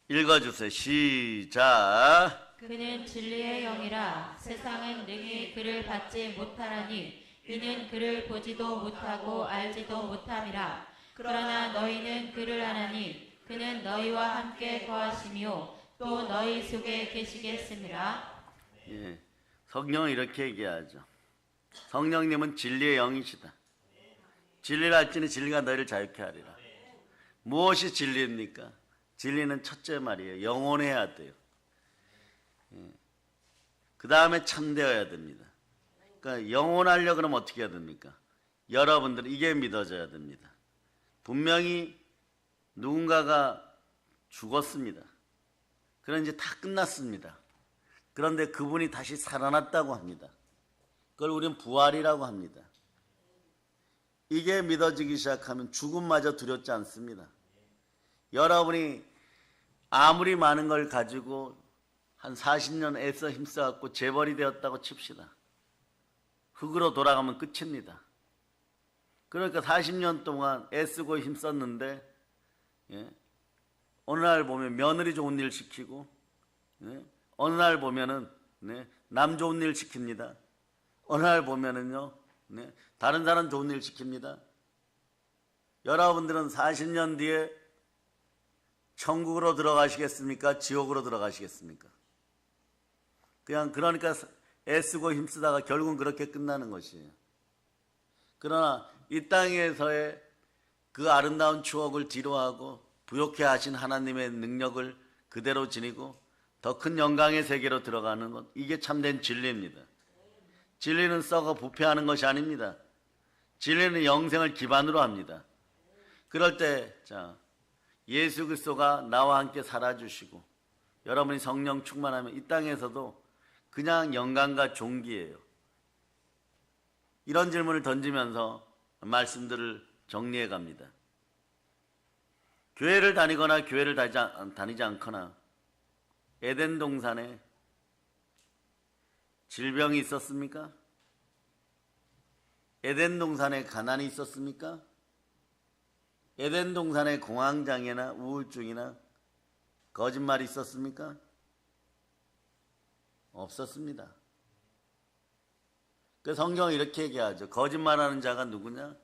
Speaker 1: 읽어주세요. 시작.
Speaker 2: 그는 진리의 영이라 세상은 능히 그를 받지 못하나니 이는 그를 보지도 못하고 알지도 못함이라. 그러나 너희는 그를 아나니 그는 너희와 함께 거하시며 또 너희 속에 계시겠습니다.
Speaker 1: 예, 성령은 이렇게 얘기하죠. 성령님은 진리의 영이시다. 진리를 알지니 진리가 너희를 자유케 하리라. 무엇이 진리입니까? 진리는 첫째 말이에요. 영원해야 돼요. 그 다음에 참되어야 됩니다. 그러니까 영원하려고 그러면 어떻게 해야 됩니까? 여러분들은 이게 믿어져야 됩니다. 분명히 누군가가 죽었습니다. 그럼 이제 다 끝났습니다. 그런데 그분이 다시 살아났다고 합니다. 그걸 우리는 부활이라고 합니다. 이게 믿어지기 시작하면 죽음마저 두렵지 않습니다. 여러분이 아무리 많은 걸 가지고 한 40년 애써 힘써갖고 재벌이 되었다고 칩시다. 흙으로 돌아가면 끝입니다. 그러니까 40년 동안 애쓰고 힘썼는데 어느 날 보면 며느리 좋은 일 시키고 어느 날 보면은 남 좋은 일 시킵니다. 어느 날 보면은요 다른 사람 좋은 일 시킵니다. 여러분들은 40년 뒤에 천국으로 들어가시겠습니까? 지옥으로 들어가시겠습니까? 그러니까 애쓰고 힘쓰다가 결국은 그렇게 끝나는 것이에요. 그러나 이 땅에서의 그 아름다운 추억을 뒤로하고 부욕해 하신 하나님의 능력을 그대로 지니고 더 큰 영광의 세계로 들어가는 것, 이게 참된 진리입니다. 진리는 썩어 부패하는 것이 아닙니다. 진리는 영생을 기반으로 합니다. 그럴 때 예수 그리스도가 나와 함께 살아주시고 여러분이 성령 충만하면 이 땅에서도 그냥 영광과 존귀예요. 이런 질문을 던지면서 말씀들을 정리해 갑니다. 교회를 다니거나 교회를 다니지 않거나 에덴 동산에 질병이 있었습니까? 에덴 동산에 가난이 있었습니까? 에덴 동산에 공황장애나 우울증이나 거짓말이 있었습니까? 없었습니다. 그 성경은 이렇게 얘기하죠. 거짓말하는 자가 누구냐?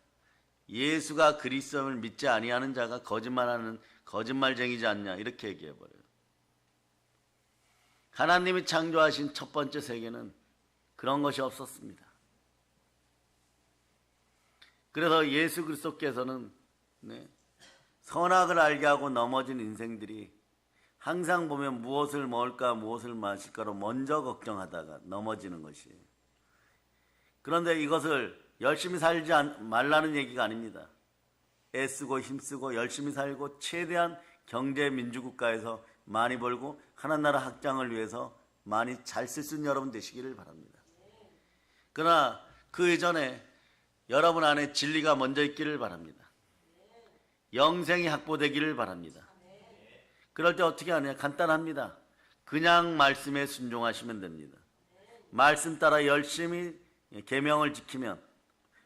Speaker 1: 예수가 그리스도를 믿지 아니하는 자가 거짓말하는 거짓말쟁이지 않냐, 이렇게 얘기해버려요. 하나님이 창조하신 첫 번째 세계는 그런 것이 없었습니다. 그래서 예수 그리스도께서는 선악을 알게 하고 넘어진 인생들이 항상 보면 무엇을 먹을까 무엇을 마실까로 먼저 걱정하다가 넘어지는 것이에요. 그런데 이것을 열심히 살지 말라는 얘기가 아닙니다. 애쓰고 힘쓰고 열심히 살고 최대한 경제 민주국가에서 많이 벌고 하나나라 확장을 위해서 많이 잘 쓸 수 있는 여러분 되시기를 바랍니다. 그러나 그 이전에 여러분 안에 진리가 먼저 있기를 바랍니다. 영생이 확보되기를 바랍니다. 그럴 때 어떻게 하냐? 간단합니다. 그냥 말씀에 순종하시면 됩니다. 말씀 따라 열심히 계명을 지키면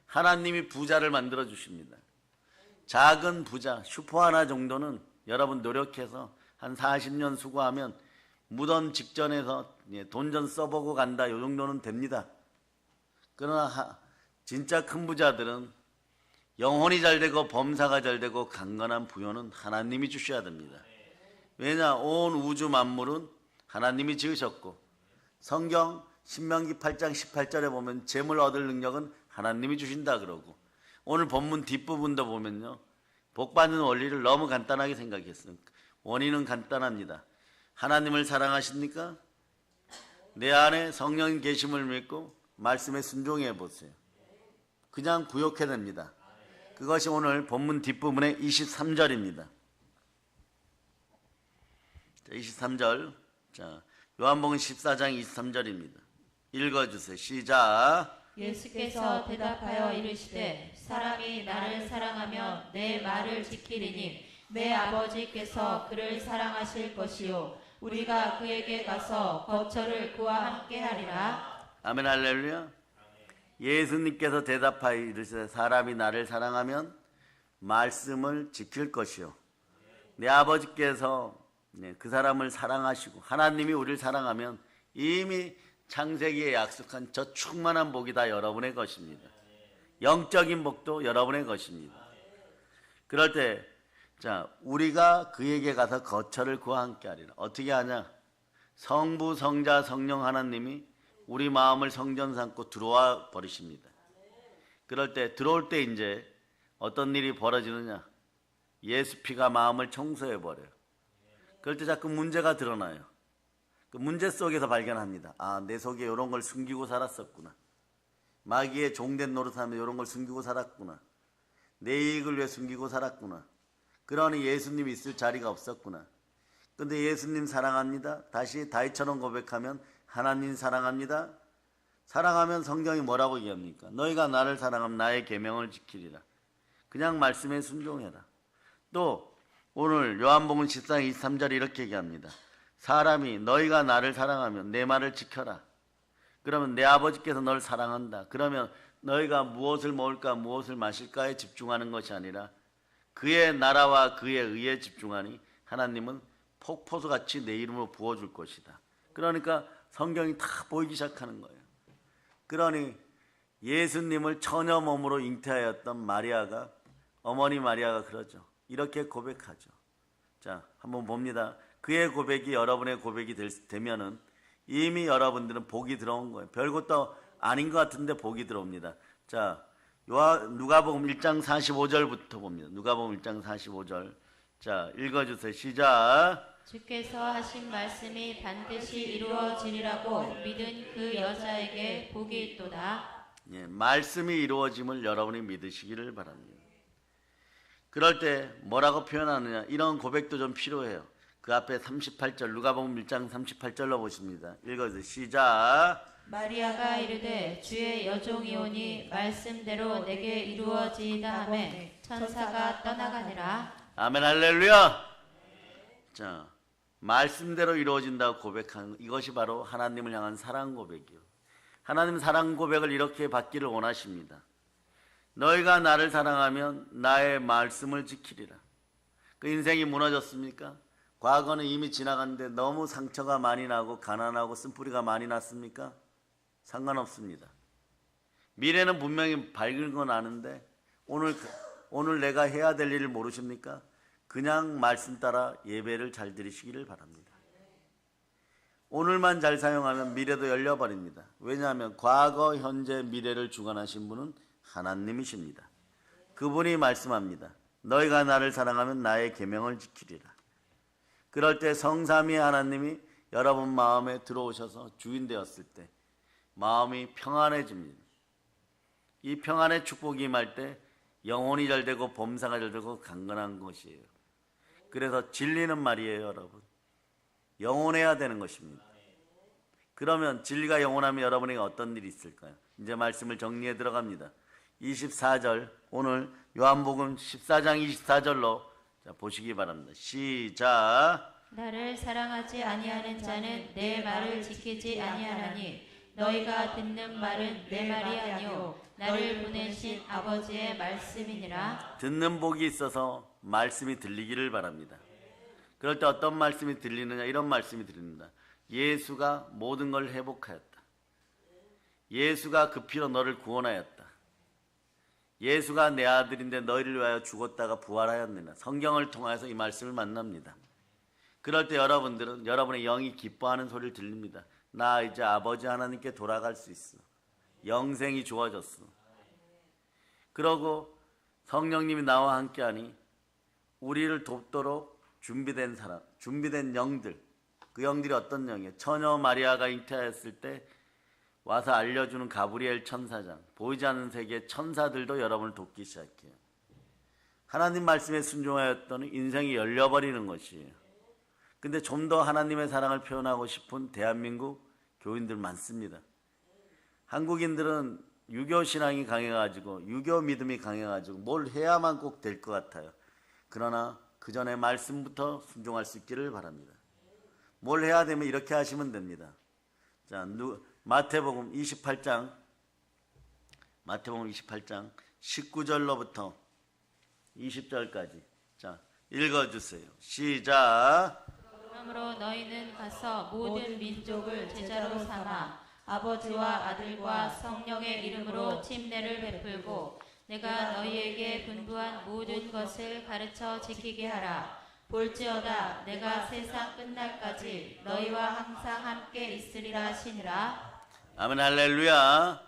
Speaker 1: 하나님이 부자를 만들어 주십니다. 작은 부자, 슈퍼 하나 정도는 여러분 노력해서 한 40년 수고하면 무덤 직전에서 돈 좀 써보고 간다, 이 정도는 됩니다. 그러나 진짜 큰 부자들은 영혼이 잘 되고 범사가 잘 되고 강건한 부여는 하나님이 주셔야 됩니다. 왜냐? 온 우주 만물은 하나님이 지으셨고 성경 신명기 8장 18절에 보면 재물 얻을 능력은 하나님이 주신다 그러고, 오늘 본문 뒷부분도 보면요, 복받는 원리를 너무 간단하게 생각했어요. 원인은 간단합니다. 하나님을 사랑하십니까? 내 안에 성령 계심을 믿고 말씀에 순종해 보세요. 그냥 구욕해 됩니다. 그것이 오늘 본문 뒷부분의 23절입니다. 23절. 자, 요한복음 14장 23절입니다. 읽어주세요. 시작.
Speaker 2: 예수께서 대답하여 이르시되 사람이 나를 사랑하며 내 말을 지키리니 내 아버지께서 그를 사랑하실 것이요 우리가 그에게 가서 거처를 그와 함께 하리라.
Speaker 1: 아멘 할렐루야. 예수님께서 대답하여 이르시되 사람이 나를 사랑하면 말씀을 지킬 것이요 내 아버지께서 그 사람을 사랑하시고, 하나님이 우리를 사랑하면 이미 창세기에 약속한 저 충만한 복이 다 여러분의 것입니다. 영적인 복도 여러분의 것입니다. 그럴 때 우리가 그에게 가서 거처를 그와 함께 하리라. 어떻게 하냐? 성부 성자 성령 하나님이 우리 마음을 성전 삼고 들어와 버리십니다. 그럴 때 들어올 때 이제 어떤 일이 벌어지느냐? 예수 피가 마음을 청소해 버려요. 그럴 때 자꾸 문제가 드러나요. 그 문제 속에서 발견합니다. 아, 내 속에 이런 걸 숨기고 살았었구나. 마귀의 종된 노릇하며 이런 걸 숨기고 살았구나. 내 이익을 위해 숨기고 살았구나. 그러니 예수님이 있을 자리가 없었구나. 근데 예수님 사랑합니다. 다시 다윗처럼 고백하면 하나님 사랑합니다. 사랑하면 성경이 뭐라고 얘기합니까? 너희가 나를 사랑하면 나의 계명을 지키리라. 그냥 말씀에 순종해라. 또 오늘 요한복음 14장 23절에 이렇게 얘기합니다. 사람이 너희가 나를 사랑하면 내 말을 지켜라. 그러면 내 아버지께서 너를 사랑한다. 그러면 너희가 무엇을 먹을까 무엇을 마실까에 집중하는 것이 아니라 그의 나라와 그의 의에 집중하니 하나님은 폭포수같이 내 이름으로 부어줄 것이다. 그러니까 성경이 다 보이기 시작하는 거예요. 그러니 예수님을 처녀 몸으로 잉태하였던 마리아가, 어머니 마리아가 그러죠. 이렇게 고백하죠. 자, 한번 봅니다. 그의 고백이 여러분의 고백이 되면은 이미 여러분들은 복이 들어온 거예요. 별것도 아닌 것 같은데 복이 들어옵니다. 자, 누가복음 1장 45절부터 봅니다. 누가복음 1장 45절. 자, 읽어주세요. 시작.
Speaker 2: 주께서 하신 말씀이 반드시 이루어지리라고 믿은 그 여자에게 복이 있도다.
Speaker 1: 예, 말씀이 이루어짐을 여러분이 믿으시기를 바랍니다. 그럴 때 뭐라고 표현하느냐? 이런 고백도 좀 필요해요. 그 앞에 38절, 누가복음 1장 38절로 보십니다. 읽어주세요. 시작.
Speaker 2: 마리아가 이르되 주의 여종이오니 말씀대로 내게 이루어지이다 하매 천사가 떠나가니라.
Speaker 1: 아멘 할렐루야. 자, 말씀대로 이루어진다고 고백하는 이것이 바로 하나님을 향한 사랑 고백이요. 하나님 사랑 고백을 이렇게 받기를 원하십니다. 너희가 나를 사랑하면 나의 말씀을 지키리라. 그 인생이 무너졌습니까? 과거는 이미 지나갔는데 너무 상처가 많이 나고 가난하고 쓴뿌리가 많이 났습니까? 상관없습니다. 미래는 분명히 밝은 건 아는데 오늘 내가 해야 될 일을 모르십니까? 그냥 말씀 따라 예배를 잘 드리시기를 바랍니다. 오늘만 잘 사용하면 미래도 열려버립니다. 왜냐하면 과거, 현재, 미래를 주관하신 분은 하나님이십니다. 그분이 말씀합니다. 너희가 나를 사랑하면 나의 계명을 지키리라. 그럴 때 성삼위 하나님이 여러분 마음에 들어오셔서 주인 되었을 때 마음이 평안해집니다. 이 평안의 축복이 임할 때 영혼이 잘 되고 범사가 잘 되고 강건한 것이에요. 그래서 진리는 말이에요, 여러분. 영원해야 되는 것입니다. 그러면 진리가 영원하면 여러분에게 어떤 일이 있을까요? 이제 말씀을 정리해 들어갑니다. 24절, 오늘 요한복음 14장 24절로 보시기 바랍니다. 시작.
Speaker 2: 나를 사랑하지 아니하는 자는 내 말을 지키지 아니하나니 너희가 듣는 말은 내 말이 아니요 나를 보내신 아버지의 말씀이니라.
Speaker 1: 듣는 복이 있어서 말씀이 들리기를 바랍니다. 그럴 때 어떤 말씀이 들리느냐, 이런 말씀이 들립니다. 예수가 모든 걸 회복하였다. 예수가 그 피로 너를 구원하였다. 예수가 내 아들인데 너희를 위하여 죽었다가 부활하였느냐. 성경을 통해서 이 말씀을 만납니다. 그럴 때 여러분들은 여러분의 영이 기뻐하는 소리를 들립니다. 나 이제 아버지 하나님께 돌아갈 수 있어. 영생이 주어졌어. 그러고 성령님이 나와 함께하니 우리를 돕도록 준비된 사람, 준비된 영들, 그 영들이 어떤 영이에요? 처녀 마리아가 잉태하였을 때 와서 알려주는 가브리엘 천사장, 보이지 않는 세계의 천사들도 여러분을 돕기 시작해요. 하나님 말씀에 순종하였더니 인생이 열려버리는 것이에요. 근데 좀 더 하나님의 사랑을 표현하고 싶은 대한민국 교인들 많습니다. 한국인들은 유교 신앙이 강해가지고 유교 믿음이 강해가지고 뭘 해야만 꼭 될 것 같아요. 그러나 그 전에 말씀부터 순종할 수 있기를 바랍니다. 뭘 해야 되면 이렇게 하시면 됩니다. 자, 마태복음 28장 19절로부터 20절까지 자, 읽어주세요. 시작.
Speaker 2: 그러므로 너희는 가서 모든 민족을 제자로 삼아 아버지와 아들과 성령의 이름으로 침례를 베풀고 내가 너희에게 분부한 모든 것을 가르쳐 지키게 하라. 볼지어다 내가 세상 끝날까지 너희와 항상 함께 있으리라 하시니라.
Speaker 1: 아멘. 할렐루야.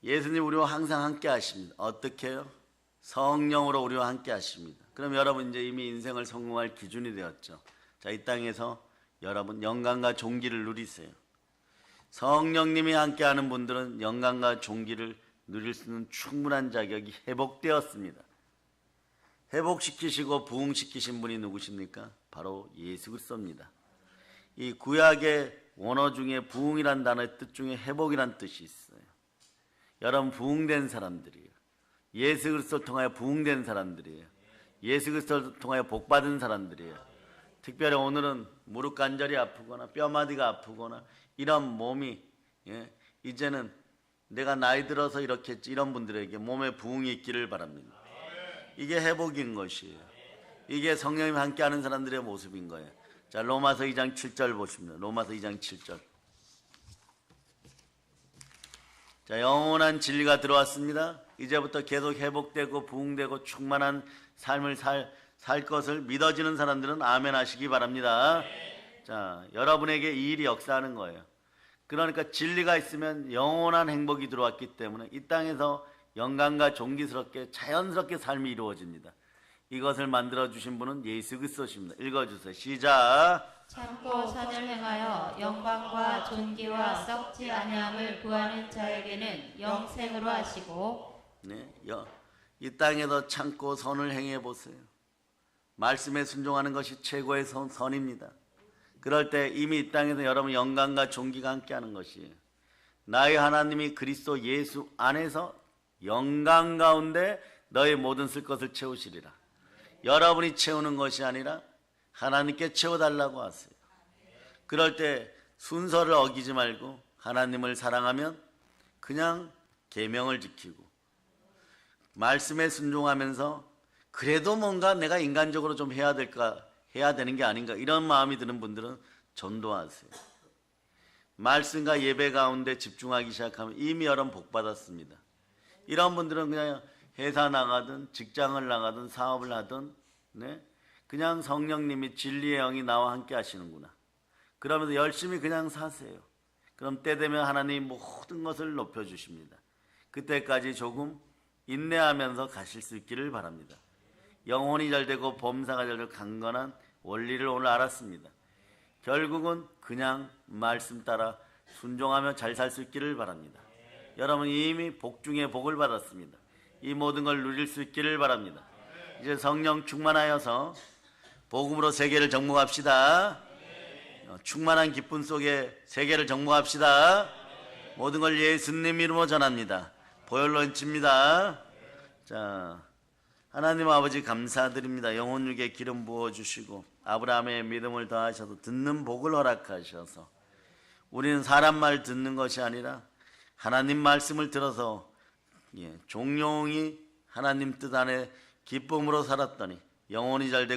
Speaker 1: 예수님 우리와 항상 함께 하십니다. 어떻게 해요? 성령으로 우리와 함께 하십니다. 그럼 여러분 이제 이미 인생을 성공할 기준이 되었죠. 자, 이 땅에서 여러분 영광과 존귀를 누리세요. 성령님이 함께하는 분들은 영광과 존귀를 누릴 수 있는 충분한 자격이 회복되었습니다. 회복시키시고 부흥시키신 분이 누구십니까? 바로 예수 그리스도입니다. 이 구약의 원어 중에 부흥이란 단어의 뜻 중에 회복이란 뜻이 있어요. 여러분 부흥된 사람들이에요. 예수 그리스도를 통하여 부흥된 사람들이에요. 예수 그리스도를 통하여 복받은 사람들이에요. 특별히 오늘은 무릎 관절이 아프거나 뼈마디가 아프거나 이런 몸이 이제는 내가 나이 들어서 이렇게 했지, 이런 분들에게 몸에 부흥이 있기를 바랍니다. 이게 회복인 것이에요. 이게 성령님 함께하는 사람들의 모습인 거예요. 자, 로마서 2장 7절 보십니다. 로마서 2장 7절. 자, 영원한 진리가 들어왔습니다. 이제부터 계속 회복되고 부흥되고 충만한 삶을 살 것을 믿어지는 사람들은 아멘 하시기 바랍니다. 자, 여러분에게 이 일이 역사하는 거예요. 그러니까 진리가 있으면 영원한 행복이 들어왔기 때문에 이 땅에서 영광과 존귀스럽게 자연스럽게 삶이 이루어집니다. 이것을 만들어주신 분은 예수 그리스도십니다. 읽어주세요. 시작.
Speaker 2: 참고 선을 행하여 영광과 존귀와 썩지 아니함을 구하는 자에게는 영생으로 하시고.
Speaker 1: 네, 이 땅에서 참고 선을 행해 보세요. 말씀에 순종하는 것이 최고의 선입니다. 그럴 때 이미 이 땅에서 여러분 영광과 존귀가 함께하는 것이에요. 나의 하나님이 그리스도 예수 안에서 영광 가운데 너의 모든 쓸 것을 채우시리라. 여러분이 채우는 것이 아니라 하나님께 채워달라고 하세요. 그럴 때 순서를 어기지 말고 하나님을 사랑하면 그냥 계명을 지키고 말씀에 순종하면서 그래도 뭔가 내가 인간적으로 좀 해야 될까 해야 되는 게 아닌가 이런 마음이 드는 분들은 전도하세요. 말씀과 예배 가운데 집중하기 시작하면 이미 여러분 복 받았습니다. 이런 분들은 그냥 회사 나가든 직장을 나가든 사업을 하든 그냥 성령님이 진리의 영이 나와 함께 하시는구나. 그러면서 열심히 그냥 사세요. 그럼 때 되면 하나님이 모든 것을 높여주십니다. 그때까지 조금 인내하면서 가실 수 있기를 바랍니다. 영혼이 잘되고 범사가 잘되고 강건한 원리를 오늘 알았습니다. 결국은 그냥 말씀 따라 순종하며 잘 살 수 있기를 바랍니다. 여러분 이미 복 중에 복을 받았습니다. 이 모든 걸 누릴 수 있기를 바랍니다. 이제 성령 충만하여서 복음으로 세계를 정복합시다. 충만한 기쁨 속에 세계를 정복합시다. 모든 걸 예수님 이름으로 전합니다. 보혈론칩니다. 자, 하나님 아버지 감사드립니다. 영혼 육에 기름 부어주시고 아브라함의 믿음을 더하셔서 듣는 복을 허락하셔서 우리는 사람 말 듣는 것이 아니라 하나님 말씀을 들어서 종용이 하나님 뜻 안에 기쁨으로 살았더니 영혼이 잘 되고